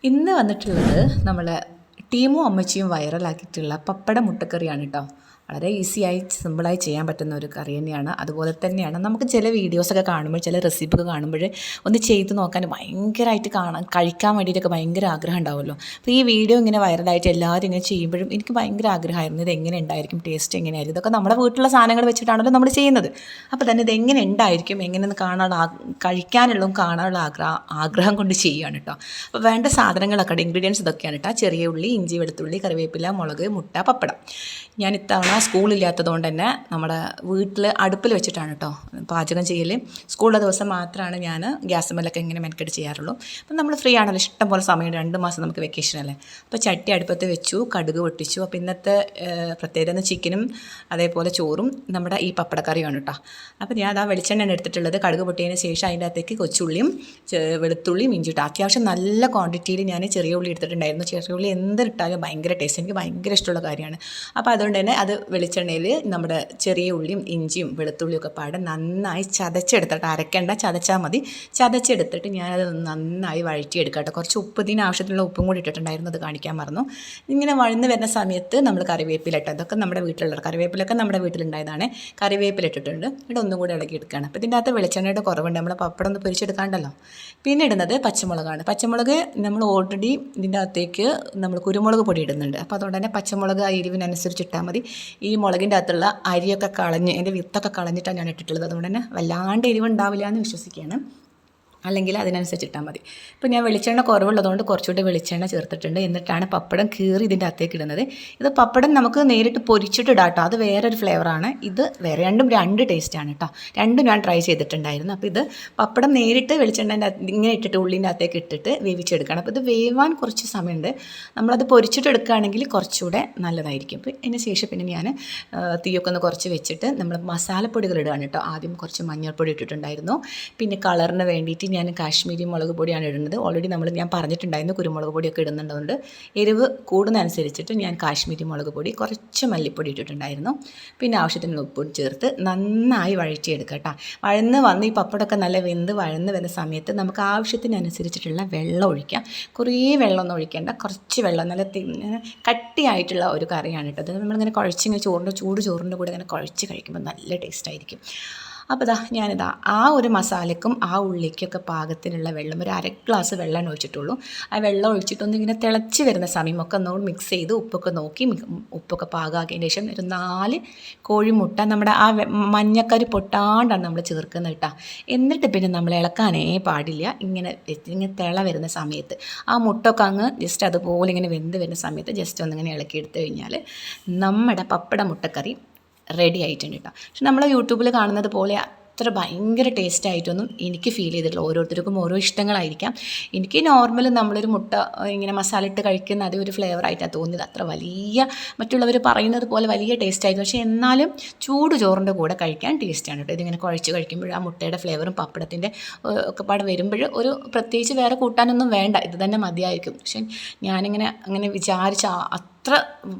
ഇന്ന് വന്നിട്ടുള്ളത് നമ്മളെ ടീമും അമ്മച്ചിയും വൈറലാക്കിയിട്ടുള്ള പപ്പട മുട്ടക്കറിയാണ് കേട്ടോ. വളരെ ഈസിയായി സിമ്പിളായി ചെയ്യാൻ പറ്റുന്ന ഒരു കറി തന്നെയാണ്. അതുപോലെ തന്നെയാണ് നമുക്ക് ചില വീഡിയോസൊക്കെ കാണുമ്പോൾ, ചില റെസിപ്പിയൊക്കെ കാണുമ്പോൾ ഒന്ന് ചെയ്ത് നോക്കാൻ ഭയങ്കരമായിട്ട് കഴിക്കാൻ വേണ്ടിയിട്ടൊക്കെ ഭയങ്കര ആഗ്രഹം ഉണ്ടാവുമല്ലോ. അപ്പോൾ ഈ വീഡിയോ ഇങ്ങനെ വൈറലായിട്ട് എല്ലാവരും ഇങ്ങനെ ചെയ്യുമ്പോഴും എനിക്ക് ഭയങ്കര ആഗ്രഹമായിരുന്നു ഇത് എങ്ങനെ ഉണ്ടായിരിക്കും, ടേസ്റ്റ് എങ്ങനെയായിരിക്കും. ഇതൊക്കെ നമ്മുടെ വീട്ടിലുള്ള സാധനങ്ങൾ വെച്ചിട്ടാണല്ലോ നമ്മൾ ചെയ്യുന്നത്. അപ്പോൾ തന്നെ ഇത് എങ്ങനെ ഉണ്ടായിരിക്കും, എങ്ങനെയൊന്ന് കഴിക്കാനുള്ളതും കാണാനുള്ള ആഗ്രഹം കൊണ്ട് ചെയ്യുകയാണ് കേട്ടോ. അപ്പോൾ വേണ്ട സാധനങ്ങളൊക്കെ ഇൻഗ്രീഡിയൻസ് ഇതൊക്കെയാണ് കേട്ടോ. ചെറിയ ഉള്ളി, ഇഞ്ചി, വെളുത്തുള്ളി, കറിവേപ്പില, മുളക്, മുട്ട, പപ്പടം. ഞാൻ ഇത്തവണ സ്കൂളില്ലാത്തത് കൊണ്ട് തന്നെ നമ്മുടെ വീട്ടിൽ അടുപ്പിൽ വെച്ചിട്ടാണ് കേട്ടോ പാചകം ചെയ്യൽ. സ്കൂളിലെ ദിവസം മാത്രമാണ് ഞാൻ ഗ്യാസുമേലൊക്കെ ഇങ്ങനെ മെനക്കെട്ട് ചെയ്യാറുള്ളൂ. അപ്പം നമ്മൾ ഫ്രീ ആണല്ലോ, ഇഷ്ടം പോലെ സമയം, 2 മാസം നമുക്ക് വെക്കേഷൻ അല്ലേ. അപ്പോൾ ചട്ടി അടുപ്പത്ത് വെച്ചു, കടുക് പൊട്ടിച്ചു. അപ്പോൾ ഇന്നത്തെ പ്രത്യേകത ചിക്കനും അതേപോലെ ചോറും നമ്മുടെ ഈ പപ്പടക്കറിയാണ് കേട്ടോ. അപ്പോൾ ഞാൻ വെളിച്ചെണ്ണയാണ് എടുത്തിട്ടുള്ളത്. കടുക് പൊട്ടിയതിന് ശേഷം അതിൻ്റെ അകത്തേക്ക് കൊച്ചുള്ളിയും വെളുത്തുള്ളിയും ഇഞ്ചിട്ട് അത്യാവശ്യം നല്ല ക്വാണ്ടിറ്റിയിൽ ഞാൻ ചെറിയ ഉള്ളി എടുത്തിട്ടുണ്ടായിരുന്നു. ചെറിയ ഉള്ളി എന്തിട്ടാലും ഭയങ്കര ടേസ്റ്റ്, എനിക്ക് ഭയങ്കര ഇഷ്ടമുള്ള കാര്യമാണ്. അപ്പോൾ അതുകൊണ്ട് തന്നെ അത് വെളിച്ചെണ്ണയിൽ നമ്മുടെ ചെറിയ ഉള്ളിയും ഇഞ്ചിയും വെളുത്തുള്ളിയും ഒക്കെ പാടെ നന്നായി ചതച്ചെടുത്തിട്ട്, അരക്കേണ്ട, ചതച്ചാൽ മതി. ചതച്ചെടുത്തിട്ട് ഞാനത് നന്നായി വഴറ്റിയെടുക്കാം കേട്ടോ. കുറച്ച് ഇതിന് ആവശ്യത്തിനുള്ള ഉപ്പും കൂടി ഇട്ടിട്ടുണ്ടായിരുന്നു, അത് കാണിക്കാൻ മറന്നു. ഇങ്ങനെ വഴന്ന് വരുന്ന സമയത്ത് നമ്മൾ കറിവേപ്പില ഇട്ട്, അതൊക്കെ നമ്മുടെ വീട്ടിലുള്ള കറിവേപ്പിലൊക്കെ നമ്മുടെ വീട്ടിലുണ്ടായതാണ്. കറിവേപ്പില ഇട്ടിട്ടുണ്ട്. ഇവിടെ ഒന്നും കൂടി ഇളക്കി എടുക്കുകയാണ്. അപ്പോൾ ഇതിൻ്റെ അകത്ത് വെളിച്ചെണ്ണയുടെ കുറവുണ്ട്, നമ്മൾ പപ്പടം ഒന്ന് പൊരിച്ചെടുക്കാണ്ടല്ലോ. പിന്നെ ഇടുന്നത് പച്ചമുളകാണ്. പച്ചമുളക് നമ്മൾ ഓൾറെഡി ഇതിൻ്റെ അകത്തേക്ക് നമ്മൾ കുരുമുളക് പൊടി ഇടുന്നുണ്ട്. അപ്പോൾ അതുകൊണ്ട് തന്നെ പച്ചമുളക് ആ എരിവിനനുസരിച്ച് ഇട്ടാൽ മതി. ഈ മുളകിൻ്റെ അകത്തുള്ള അരിയൊക്കെ കളഞ്ഞ്, അതിൻ്റെ വിത്തൊക്കെ കളഞ്ഞിട്ടാണ് ഞാൻ ഇട്ടിട്ടുള്ളത്. അതുകൊണ്ട് തന്നെ വല്ലാണ്ട് എരിവുണ്ടാവില്ല എന്ന് വിശ്വസിക്കുകയാണ്. അല്ലെങ്കിൽ അതിനനുസരിച്ച് ഇട്ടാൽ മതി. ഇപ്പോൾ ഞാൻ വെളിച്ചെണ്ണ കുറവുള്ളതുകൊണ്ട് കുറച്ചുകൂടി വെളിച്ചെണ്ണ ചേർത്തിട്ടുണ്ട്. എന്നിട്ടാണ് പപ്പടം കീറി ഇതിൻ്റെ അകത്തേക്ക് ഇടുന്നത്. ഇത് പപ്പടം നമുക്ക് നേരിട്ട് പൊരിച്ചിട്ട് ഇടാം കേട്ടോ, അത് വേറൊരു ഫ്ലേവറാണ്. ഇത് വേറെ, രണ്ടും രണ്ട് ടേസ്റ്റാണ് കേട്ടോ. രണ്ടും ഞാൻ ട്രൈ ചെയ്തിട്ടുണ്ടായിരുന്നു. അപ്പോൾ ഇത് പപ്പടം നേരിട്ട് വെളിച്ചെണ്ണൻ്റെ ഇങ്ങനെ ഇട്ടിട്ട് ഉള്ളിൻ്റെ അകത്തേക്ക് ഇട്ടിട്ട് വേവിച്ചെടുക്കണം. അപ്പോൾ ഇത് വേവാൻ കുറച്ച് സമയമുണ്ട്. നമ്മളത് പൊരിച്ചിട്ട് എടുക്കുകയാണെങ്കിൽ കുറച്ചുകൂടെ നല്ലതായിരിക്കും. അപ്പോൾ അതിന് ശേഷം പിന്നെ ഞാൻ തീയൊക്കെ ഒന്ന് കുറച്ച് വെച്ചിട്ട് നമ്മൾ മസാലപ്പൊടികൾ ഇടുകയാണ് കേട്ടോ. ആദ്യം കുറച്ച് മഞ്ഞൾപ്പൊടി ഇട്ടിട്ടുണ്ടായിരുന്നു. പിന്നെ കളറിന് വേണ്ടിയിട്ട് ഞാൻ കാശ്മീരി മുളക് പൊടിയാണ് ഇടുന്നത്. ഓൾറെഡി ഞാൻ പറഞ്ഞിട്ടുണ്ടായിരുന്നു കുരുമുളക് പൊടിയൊക്കെ ഇടുന്നുണ്ട്. എരിവ് കൂടുന്നതനുസരിച്ചിട്ട് ഞാൻ കാശ്മീരി മുളക് പൊടി, കുറച്ച് മല്ലിപ്പൊടി ഇട്ടിട്ടുണ്ടായിരുന്നു. പിന്നെ ആവശ്യത്തിന് ഉപ്പ് ചേർത്ത് നന്നായി വഴറ്റിയെടുക്കുക കേട്ടോ. വഴന്ന് വന്ന് ഈ പപ്പടമൊക്കെ നല്ല വെന്ത് വഴന്ന് വരുന്ന സമയത്ത് നമുക്ക് ആവശ്യത്തിനനുസരിച്ചിട്ടുള്ള വെള്ളം ഒഴിക്കാം. കുറേ വെള്ളമൊന്നും ഒഴിക്കേണ്ട, കുറച്ച് വെള്ളം, നല്ല കട്ടിയായിട്ടുള്ള ഒരു കറിയാണ് കേട്ടോ. അത് നമ്മളിങ്ങനെ കുഴച്ചിങ്ങനെ ചോറിൻ്റെ കൂടെ ഇങ്ങനെ കുഴച്ച് കഴിക്കുമ്പോൾ നല്ല ടേസ്റ്റായിരിക്കും. അപ്പോൾ ഞാനിതാ ആ ഒരു മസാലയ്ക്കും ആ ഉള്ളിക്കൊക്കെ പാകത്തിനുള്ള വെള്ളം, ഒരു 1/2 ഗ്ലാസ് വെള്ളം ഒഴിച്ചിട്ടുള്ളൂ. ആ വെള്ളം ഒഴിച്ചിട്ടൊന്ന് ഇങ്ങനെ തിളച്ച് വരുന്ന സമയമൊക്കെ ഒന്നുകൂടി മിക്സ് ചെയ്ത് ഉപ്പൊക്കെ നോക്കി, ഉപ്പൊക്കെ പാകമാക്കിയതിന് ശേഷം ഒരു 4 കോഴിമുട്ട നമ്മുടെ ആ മഞ്ഞക്കരി പൊട്ടാണ്ടാണ് നമ്മൾ ചേർക്കുന്നത് കേട്ടോ. എന്നിട്ട് പിന്നെ നമ്മൾ ഇളക്കാനേ പാടില്ല. ഇങ്ങനെ തിള വരുന്ന സമയത്ത് ആ മുട്ടൊക്കെ അങ്ങ് ജസ്റ്റ് അതുപോലെ ഇങ്ങനെ വെന്ത് വരുന്ന സമയത്ത് ജസ്റ്റ് ഒന്നിങ്ങനെ ഇളക്കിയെടുത്ത് കഴിഞ്ഞാൽ നമ്മുടെ പപ്പട മുട്ടക്കറി റെഡി ആയിട്ടുണ്ട് കേട്ടോ. പക്ഷെ നമ്മൾ യൂട്യൂബിൽ കാണുന്നത് പോലെ അത്ര ഭയങ്കര ടേസ്റ്റ് ആയിട്ടൊന്നും എനിക്ക് ഫീൽ ചെയ്തിട്ടില്ല. ഓരോരുത്തർക്കും ഓരോ ഇഷ്ടങ്ങളായിരിക്കാം. എനിക്ക് നോർമൽ നമ്മളൊരു മുട്ട ഇങ്ങനെ മസാല ഇട്ട് കഴിക്കുന്ന അതേ ഒരു ഫ്ലേവറായിട്ടാണ് തോന്നിയത്. അത്ര വലിയ മറ്റുള്ളവർ പറയുന്നത് പോലെ വലിയ ടേസ്റ്റ് ആയിരുന്നു. പക്ഷേ എന്നാലും ചൂട് ചോറിൻ്റെ കൂടെ കഴിക്കാൻ ടേസ്റ്റാണ് കേട്ടോ. ഇതിങ്ങനെ കുഴച്ച് കഴിക്കുമ്പോൾ ആ മുട്ടയുടെ ഫ്ലേവറും പപ്പടത്തിൻ്റെ ഒക്കെ പാടെ വരുമ്പോൾ ഒരു പ്രത്യേകിച്ച് വേറെ കൂട്ടാനൊന്നും വേണ്ട, ഇത് തന്നെ മതിയായിരിക്കും. പക്ഷേ ഞാനിങ്ങനെ അങ്ങനെ വിചാരിച്ച അത്ര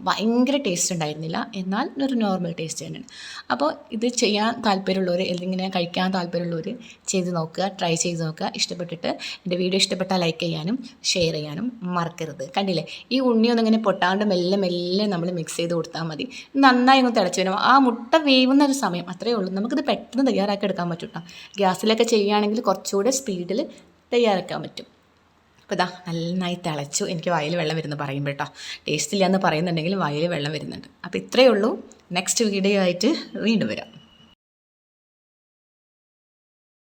ഭയങ്കര ടേസ്റ്റ് ഉണ്ടായിരുന്നില്ല, എന്നാൽ ഒരു നോർമൽ ടേസ്റ്റ് തന്നെയാണ്. അപ്പോൾ ഇത് ചെയ്യാൻ താല്പര്യമുള്ളവർ, അല്ലെങ്കിൽ കഴിക്കാൻ താല്പര്യമുള്ളവർ ചെയ്ത് നോക്കുക, ട്രൈ ചെയ്ത് നോക്കുക. ഇഷ്ടപ്പെട്ടിട്ട് എൻ്റെ വീഡിയോ ഇഷ്ടപ്പെട്ടാൽ ലൈക്ക് ചെയ്യാനും ഷെയർ ചെയ്യാനും മറക്കരുത്. കണ്ടില്ലേ, ഈ ഉണ്ണിയൊന്നും ഇങ്ങനെ പൊട്ടാണ്ട് മെല്ലെ മെല്ലെ നമ്മൾ മിക്സ് ചെയ്ത് കൊടുത്താൽ മതി. നന്നായി ഒന്ന് തിളച്ച് വരും. ആ മുട്ട വേവുന്ന ഒരു സമയം അത്രയേ ഉള്ളൂ. നമുക്കിത് പെട്ടെന്ന് തയ്യാറാക്കി എടുക്കാൻ പറ്റും കേട്ടോ. ഗ്യാസിലൊക്കെ ചെയ്യുകയാണെങ്കിൽ കുറച്ചുകൂടെ സ്പീഡിൽ തയ്യാറാക്കാൻ പറ്റും. അപ്പോൾ നന്നായി തിളച്ചു. എനിക്ക് വായിൽ വെള്ളം വരുന്നു പറയുമ്പോൾ കേട്ടോ. ടേസ്റ്റ് ഇല്ല എന്ന് പറയുന്നുണ്ടെങ്കിൽ വായിൽ വെള്ളം വരുന്നുണ്ട്. അപ്പോൾ ഇത്രയേ ഉള്ളൂ. നെക്സ്റ്റ് വീഡിയോ ആയിട്ട് വീണ്ടും വരാം.